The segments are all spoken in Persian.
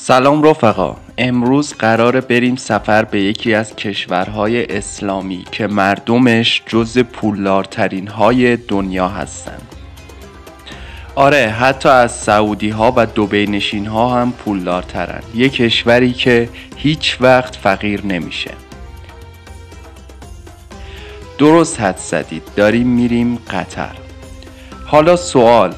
سلام رفقا، امروز قراره بریم سفر به یکی از کشورهای اسلامی که مردمش جز پولدارترین های دنیا هستن. آره، حتی از سعودی ها و دبی نشین ها هم پولدارترن. یک کشوری که هیچ وقت فقیر نمیشه. درست حدس زدید، داریم میریم قطر. حالا سوال،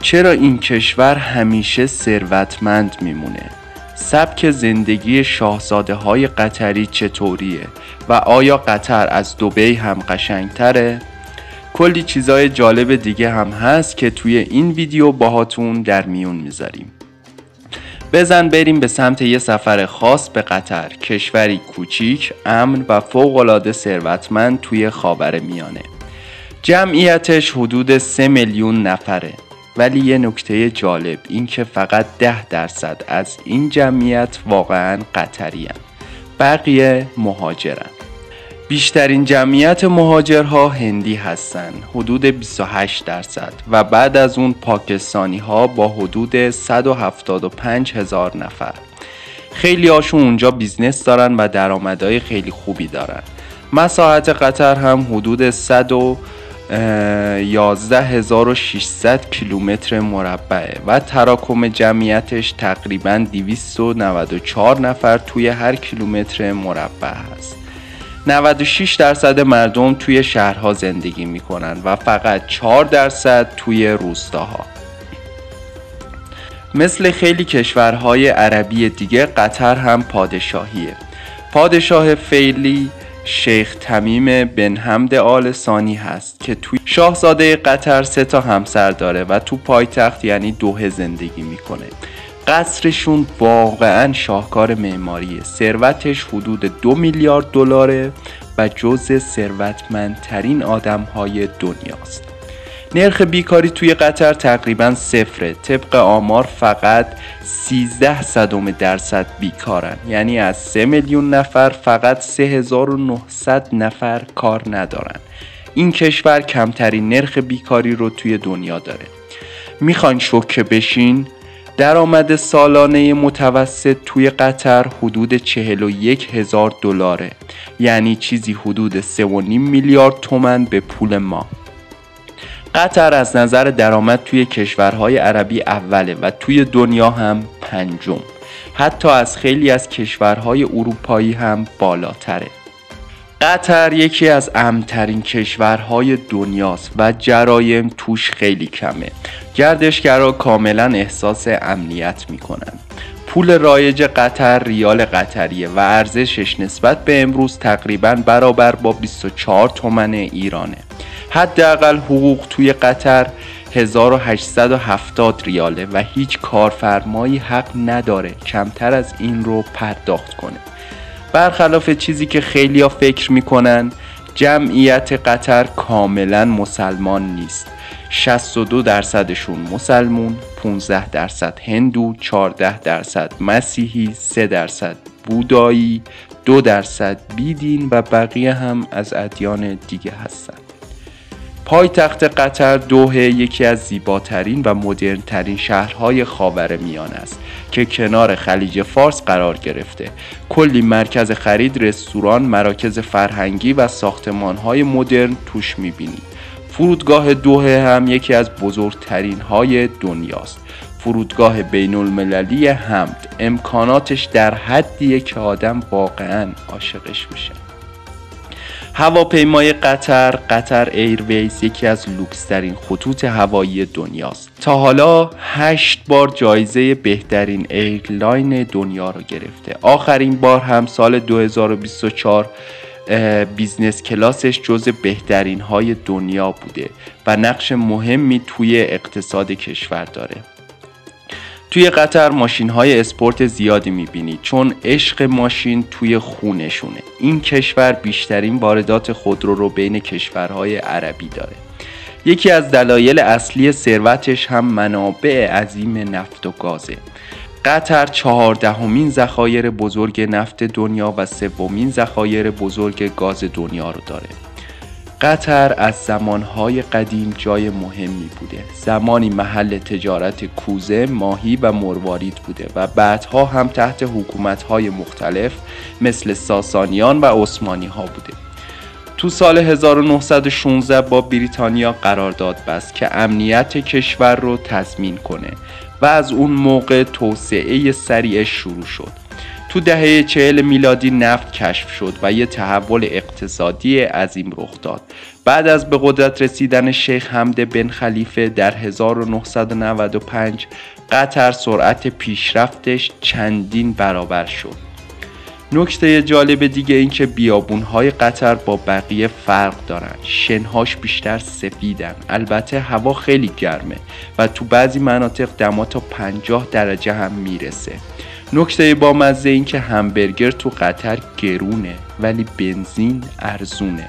چرا این کشور همیشه ثروتمند میمونه؟ سبک زندگی شاهزاده های قطری چطوریه؟ و آیا قطر از دبی هم قشنگتره؟ کلی چیزای جالب دیگه هم هست که توی این ویدیو باهاتون در میون میذاریم. بزن بریم به سمت یه سفر خاص به قطر، کشوری کوچیک، امن و فوق‌العاده ثروتمند توی خاورمیانه. جمعیتش حدود 3 میلیون نفره. ولی یه نکته جالب این که فقط 10% از این جمعیت واقعا قطری هستند. بقیه مهاجرن. بیشترین جمعیت مهاجرها هندی هستن، حدود 28%، و بعد از اون پاکستانی ها با حدود 175,000 نفر. خیلی هاشون اونجا بیزنس دارن و درآمدهای خیلی خوبی دارن. مساحت قطر هم حدود 111,600 کیلومتر مربعه و تراکم جمعیتش تقریباً 294 نفر توی هر کیلومتر مربع هست. 96% مردم توی شهرها زندگی میکنن و فقط 4% توی روستاها. مثل خیلی کشورهای عربی دیگه قطر هم پادشاهیه. پادشاه فعلی شیخ تمیم بن حمد آل ثانی هست که توی شاهزاده قطر 3 همسر داره و تو پایتخت یعنی دوحه زندگی میکنه. قصرشون واقعا شاهکار معماریه. ثروتش حدود 2 میلیارد دلاره و جزو ثروتمندترین آدمهای دنیاست. نرخ بیکاری توی قطر تقریبا 0. طبق آمار فقط 0.13% بیکارن، یعنی از 3 میلیون نفر فقط 3,900 نفر کار ندارن. این کشور کمترین نرخ بیکاری رو توی دنیا داره. میخواین شوکه بشین؟ درآمد سالانه متوسط توی قطر حدود 41,000 دلاره، یعنی چیزی حدود 3.5 میلیارد تومان به پول ما. قطر از نظر درآمد توی کشورهای عربی اوله و توی دنیا هم 5م. حتی از خیلی از کشورهای اروپایی هم بالاتره. قطر یکی از امن‌ترین کشورهای دنیاست و جرایم توش خیلی کمه. گردشگرها کاملا احساس امنیت میکنن. پول رایج قطر ریال قطریه و ارزشش نسبت به امروز تقریبا برابر با 24 تومن ایرانه. حداقل حقوق توی قطر 1870 ریاله و هیچ کارفرمایی حق نداره کمتر از این رو پرداخت کنه. برخلاف چیزی که خیلیا فکر میکنن، جمعیت قطر کاملا مسلمان نیست. 62%شون مسلمون، 15% هندو، 14% مسیحی، 3% بودایی، 2% بیدین و بقیه هم از ادیان دیگه هستن. پایتخت قطر دوحه یکی از زیباترین و مدرنترین شهرهای خاورمیانه است که کنار خلیج فارس قرار گرفته. کلی مرکز خرید، رستوران، مراکز فرهنگی و ساختمانهای مدرن توش میبینید. فرودگاه دوحه هم یکی از بزرگترین های دنیاست. فرودگاه بین المللی حمد. امکاناتش در حدیه که آدم واقعا عاشقش میشه. هواپیمای قطر ایرویز یکی از لوکس‌ترین خطوط هوایی دنیاست. تا حالا 8 بار جایزه بهترین ایرلاین دنیا رو گرفته. آخرین بار هم سال 2024 بیزنس کلاسش جز بهترین های دنیا بوده و نقش مهمی توی اقتصاد کشور داره. توی قطر ماشین های اسپورت زیادی میبینید چون عشق ماشین توی خونشونه. این کشور بیشترین واردات خودرو رو بین کشورهای عربی داره. یکی از دلایل اصلی ثروتش هم منابع عظیم نفت و گازه. قطر 14مین ذخایر بزرگ نفت دنیا و 3مین ذخایر بزرگ گاز دنیا رو داره. قطر از زمانهای قدیم جای مهمی بوده. زمانی محل تجارت کوزه، ماهی و مروارید بوده و بعدها هم تحت حکومت‌های مختلف مثل ساسانیان و عثمانی ها بوده. تو سال 1916 با بریتانیا قرارداد بست که امنیت کشور رو تضمین کنه و از اون موقع توسعه سریعش شروع شد. تو دهه 40 میلادی نفت کشف شد و یه تحول اقتصادی عظیم رخ داد. بعد از به قدرت رسیدن شیخ حمد بن خلیفه در 1995 قطر سرعت پیشرفتش چندین برابر شد. نکته جالب دیگه این که بیابون‌های قطر با بقیه فرق دارن. شنهاش بیشتر سفیدن. البته هوا خیلی گرمه و تو بعضی مناطق دما تا 50 درجه هم میرسه. نکته بامزه این که همبرگر تو قطر گرونه ولی بنزین ارزونه.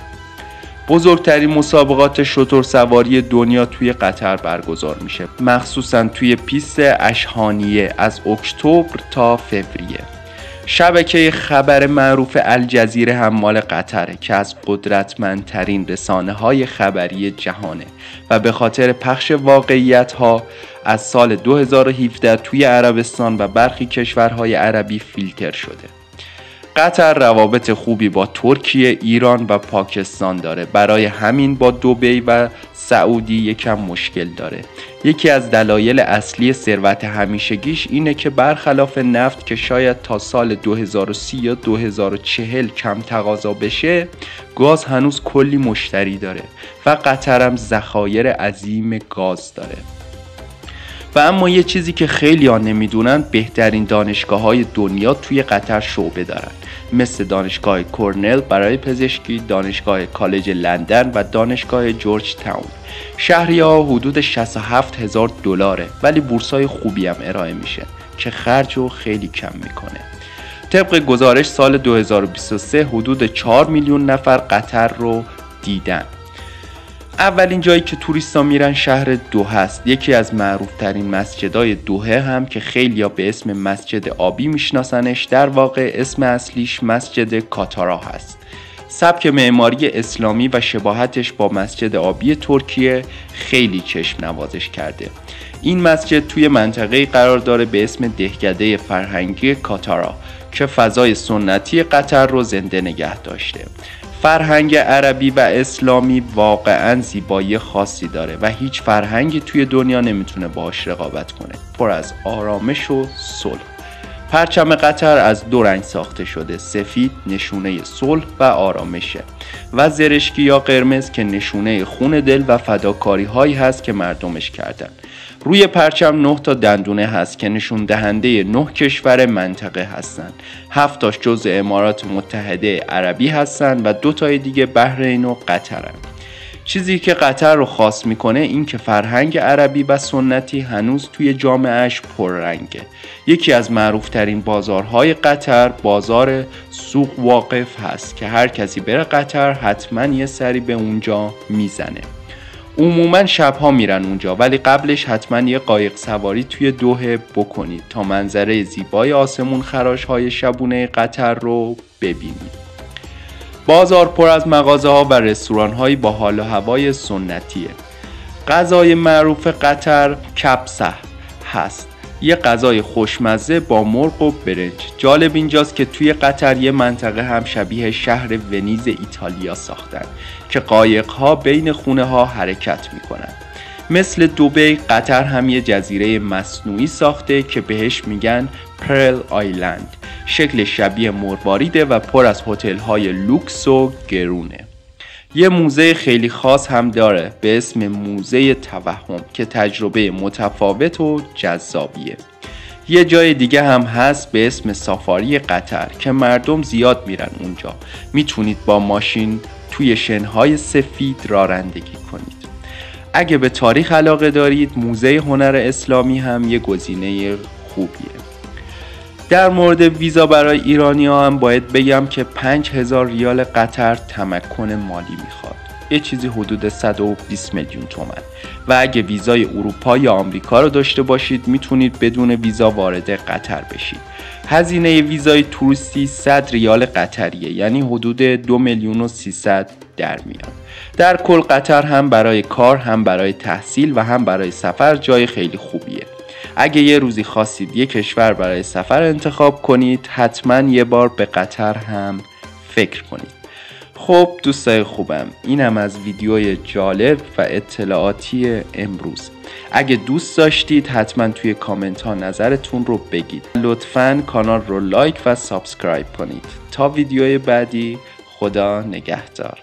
بزرگترین مسابقات شترسواری دنیا توی قطر برگزار میشه، مخصوصا توی پیست اشحانیه از اکتبر تا فوریه. شبکه خبر معروف الجزیره هم مال قطره که از قدرتمندترین رسانه‌های خبری جهانه و به خاطر پخش واقعیت‌ها از سال 2017 توی عربستان و برخی کشورهای عربی فیلتر شده. قطر روابط خوبی با ترکیه، ایران و پاکستان داره. برای همین با دبی و سعودی یکم مشکل داره. یکی از دلایل اصلی ثروت همیشگیش اینه که برخلاف نفت که شاید تا سال 2030 یا 2040 کم تقاضا بشه، گاز هنوز کلی مشتری داره و قطر هم ذخایر عظیم گاز داره. و اما یه چیزی که خیلی ها نمیدونن، بهترین دانشگاه های دنیا توی قطر شعبه دارن، مثل دانشگاه کورنل برای پزشکی، دانشگاه کالج لندن و دانشگاه جورج تاون. شهریه ها حدود 67,000 دلاره ولی بورسای خوبی هم ارائه میشه که خرجو خیلی کم میکنه. طبق گزارش سال 2023 حدود 4 میلیون نفر قطر رو دیدن. اولین جایی که توریستا میرن شهر دوحه است. یکی از معروف ترین مسجدهای دوحه هم که خیلیا به اسم مسجد آبی میشناسنش، در واقع اسم اصلیش مسجد کاتارا هست. سبک معماری اسلامی و شباهتش با مسجد آبی ترکیه خیلی چشم نوازش کرده. این مسجد توی منطقه‌ای قرار داره به اسم دهکده فرهنگی کاتارا که فضای سنتی قطر رو زنده نگه داشته. فرهنگ عربی و اسلامی واقعاً زیبایی خاصی داره و هیچ فرهنگی توی دنیا نمیتونه باهاش رقابت کنه. پر از آرامش و صلح. پرچم قطر از 2 رنگ ساخته شده، سفید نشونه صلح و آرامشه و زرشکی یا قرمز که نشونه خون دل و فداکاری هایی هست که مردمش کردن. روی پرچم 9 تا دندونه هست که نشون دهنده 9 کشور منطقه هستن. 7 تاش جزء امارات متحده عربی هستن و 2 تای دیگه بحرین و قطرن. چیزی که قطر رو خاص میکنه این که فرهنگ عربی و سنتی هنوز توی جامعهش پررنگه. یکی از معروفترین بازارهای قطر بازار سوق واقف هست که هر کسی بره قطر حتما یه سری به اونجا میزنه. عموما شبها میرن اونجا ولی قبلش حتما یه قایق سواری توی دوحه بکنید تا منظره زیبای آسمون خراش‌های شبونه قطر رو ببینید. بازار پر از مغازه ها و رستوران هایی با حال و هوای سنتیه. غذای معروف قطر کبسه هست، یه غذای خوشمزه با مرغ و برنج. جالب اینجاست که توی قطر یه منطقه هم شبیه شهر ونیز ایتالیا ساختن که قایق ها بین خونه ها حرکت میکنن. مثل دبی قطر هم یه جزیره مصنوعی ساخته که بهش میگن پرل آیلند. شکل شبیه مرواریده و پر از هتل های لوکس و گرونه. یه موزه خیلی خاص هم داره به اسم موزه توهم که تجربه متفاوت و جذابیه. یه جای دیگه هم هست به اسم سافاری قطر که مردم زیاد میرن اونجا. میتونید با ماشین توی شنهای سفید رانندگی کنید. اگه به تاریخ علاقه دارید موزه هنر اسلامی هم یه گزینه خوبیه. در مورد ویزا برای ایرانی ها هم باید بگم که 5,000 ریال قطر تمکن مالی میخواد. یه چیزی حدود 120 میلیون تومان. و اگه ویزای اروپا یا آمریکا رو داشته باشید میتونید بدون ویزا وارد قطر بشید. هزینه ویزای توریستی 100 ریال قطریه، یعنی حدود 2,300,000 در میاد. در کل قطر هم برای کار، هم برای تحصیل و هم برای سفر جای خیلی خوبیه. اگه یه روزی خواستید یه کشور برای سفر انتخاب کنید، حتما یه بار به قطر هم فکر کنید. خب دوستای خوبم، اینم از ویدیوی جالب و اطلاعاتی امروز. اگه دوست داشتید حتما توی کامنت ها نظرتون رو بگید. لطفاً کانال رو لایک و سابسکرایب کنید. تا ویدیوی بعدی، خدا نگهدار.